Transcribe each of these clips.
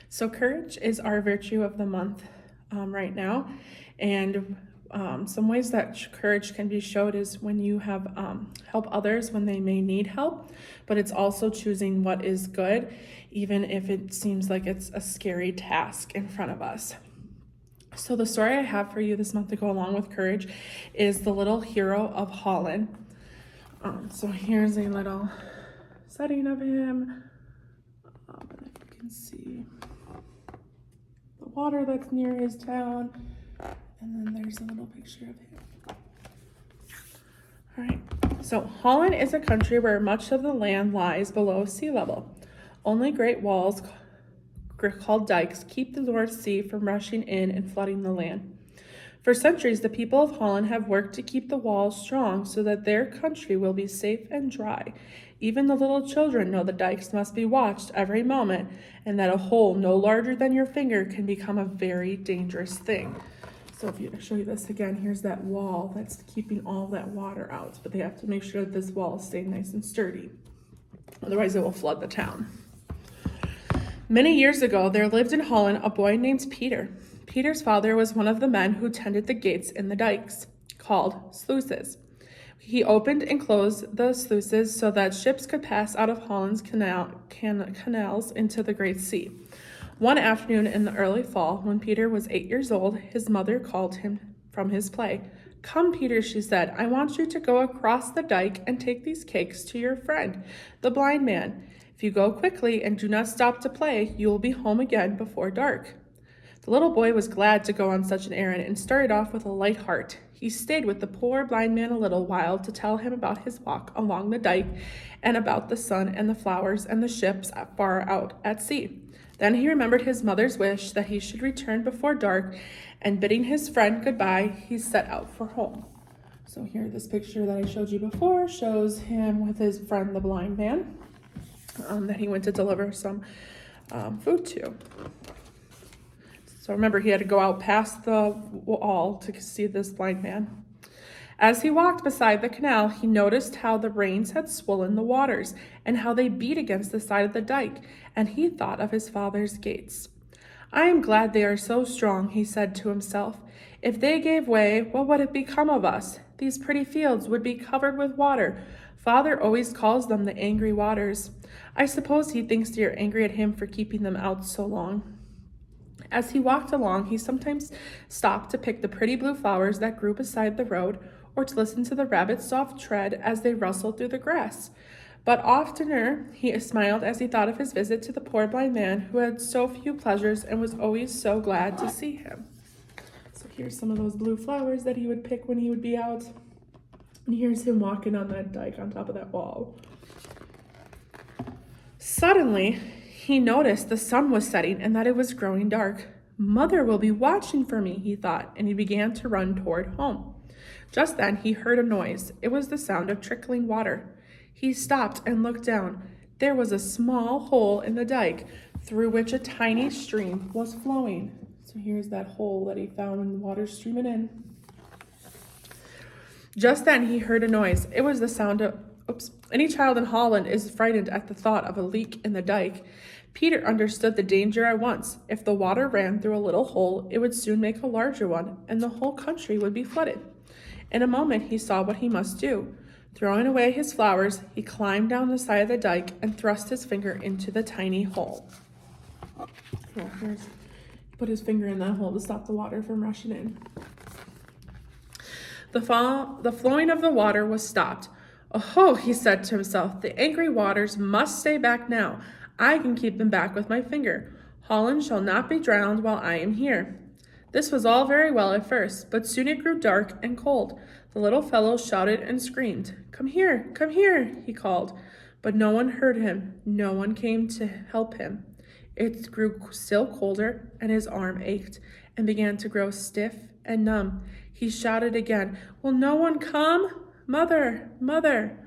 So courage is our virtue of the month right now. And some ways that courage can be showed is when you have help others when they may need help, but it's also choosing what is good, even if it seems like it's a scary task in front of us. So the story I have for you this month to go along with courage is the little hero of Holland. So here's a little setting of him. And if you can see the water that's near his town, and then there's a little picture of him. All right, so Holland is a country where much of the land lies below sea level. Only great walls called dikes keep the North Sea from rushing in and flooding the land. For centuries, the people of Holland have worked to keep the walls strong so that their country will be safe and dry. Even the little children know the dikes must be watched every moment, and that a hole no larger than your finger can become a very dangerous thing. So if you show you this again, here's that wall that's keeping all that water out, but they have to make sure that this wall stays nice and sturdy. Otherwise, it will flood the town. Many years ago, there lived in Holland a boy named Peter. Peter's father was one of the men who tended the gates in the dikes, called sluices. He opened and closed the sluices so that ships could pass out of Holland's canals into the Great Sea. One afternoon in the early fall, when Peter was 8 years old, his mother called him from his play. "Come, Peter," she said, "I want you to go across the dike and take these cakes to your friend, the blind man. If you go quickly and do not stop to play, you will be home again before dark." The little boy was glad to go on such an errand and started off with a light heart. He stayed with the poor blind man a little while to tell him about his walk along the dike and about the sun and the flowers and the ships far out at sea. Then he remembered his mother's wish that he should return before dark, and bidding his friend goodbye, he set out for home. So here, this picture that I showed you before shows him with his friend, the blind man, that he went to deliver some food to. So remember, he had to go out past the wall to see this blind man. As he walked beside the canal, he noticed how the rains had swollen the waters and how they beat against the side of the dike, and he thought of his father's gates. "I am glad they are so strong," he said to himself. "If they gave way, what would it become of us? These pretty fields would be covered with water. Father always calls them the angry waters. I suppose he thinks they are angry at him for keeping them out so long." As he walked along, he sometimes stopped to pick the pretty blue flowers that grew beside the road, or to listen to the rabbits' soft tread as they rustled through the grass. But oftener he smiled as he thought of his visit to the poor blind man who had so few pleasures and was always so glad to see him. So here's some of those blue flowers that he would pick when he would be out. And here's him walking on that dike on top of that wall. Suddenly, he noticed the sun was setting and that it was growing dark. "Mother will be watching for me," he thought, and he began to run toward home. Just then he heard a noise. It was the sound of trickling water. He stopped and looked down. There was a small hole in the dike through which a tiny stream was flowing. So here's that hole that he found when the water's streaming in. Just then he heard a noise. It was the sound of, any child in Holland is frightened at the thought of a leak in the dike. Peter understood the danger at once. If the water ran through a little hole, it would soon make a larger one, and the whole country would be flooded. In a moment, he saw what he must do. Throwing away his flowers, he climbed down the side of the dike and thrust his finger into the tiny hole. He put his finger in that hole to stop the water from rushing in. The flowing of the water was stopped. "Oh," he said to himself, "the angry waters must stay back now. I can keep them back with my finger. Holland shall not be drowned while I am here." This was all very well at first, but soon it grew dark and cold. The little fellow shouted and screamed. Come here," he called. But no one heard him. No one came to help him. It grew still colder, and his arm ached and began to grow stiff and numb. He shouted again, "Will no one come? Mother, mother."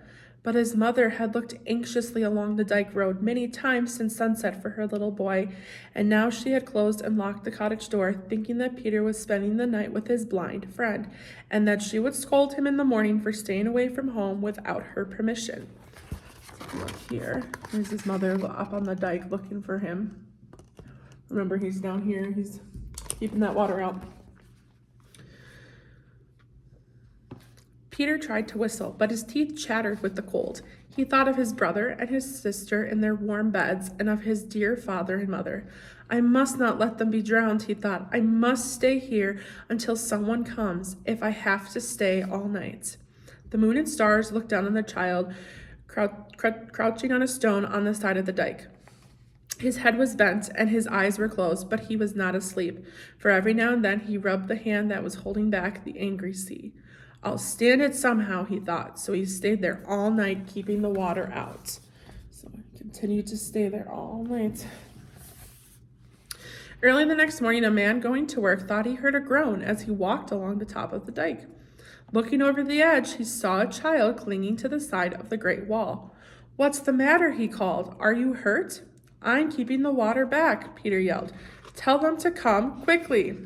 But his mother had looked anxiously along the dike road many times since sunset for her little boy, and now she had closed and locked the cottage door, thinking that Peter was spending the night with his blind friend, and that she would scold him in the morning for staying away from home without her permission. Look here. There's his mother up on the dike looking for him. Remember, he's down here. He's keeping that water out. Peter tried to whistle, but his teeth chattered with the cold. He thought of his brother and his sister in their warm beds and of his dear father and mother. I must not let them be drowned, he thought. I must stay here until someone comes, if I have to stay all night. The moon and stars looked down on the child, crouching on a stone on the side of the dike. His head was bent and his eyes were closed, but he was not asleep, for every now and then he rubbed the hand that was holding back the angry sea. I'll stand it somehow, he thought, so he stayed there all night, keeping the water out. So he continued to stay there all night. Early the next morning, a man going to work thought he heard a groan as he walked along the top of the dike. Looking over the edge, he saw a child clinging to the side of the great wall. What's the matter, he called. Are you hurt? I'm keeping the water back, Peter yelled. Tell them to come quickly.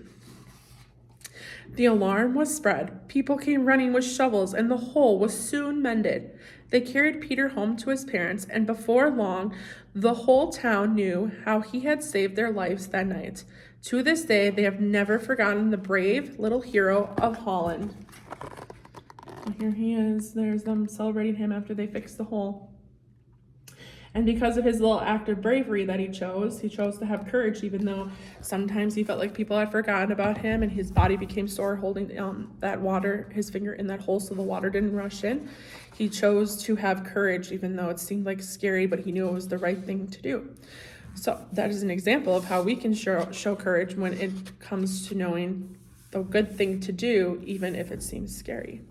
The alarm was spread. People came running with shovels, and the hole was soon mended. They carried Peter home to his parents, and before long, the whole town knew how he had saved their lives that night. To this day, they have never forgotten the brave little hero of Holland. And here he is. There's them celebrating him after they fixed the hole. And because of his little act of bravery that he chose to have courage, even though sometimes he felt like people had forgotten about him and his body became sore holding that water, his finger in that hole so the water didn't rush in. He chose to have courage, even though it seemed like scary, but he knew it was the right thing to do. So that is an example of how we can show courage when it comes to knowing the good thing to do, even if it seems scary.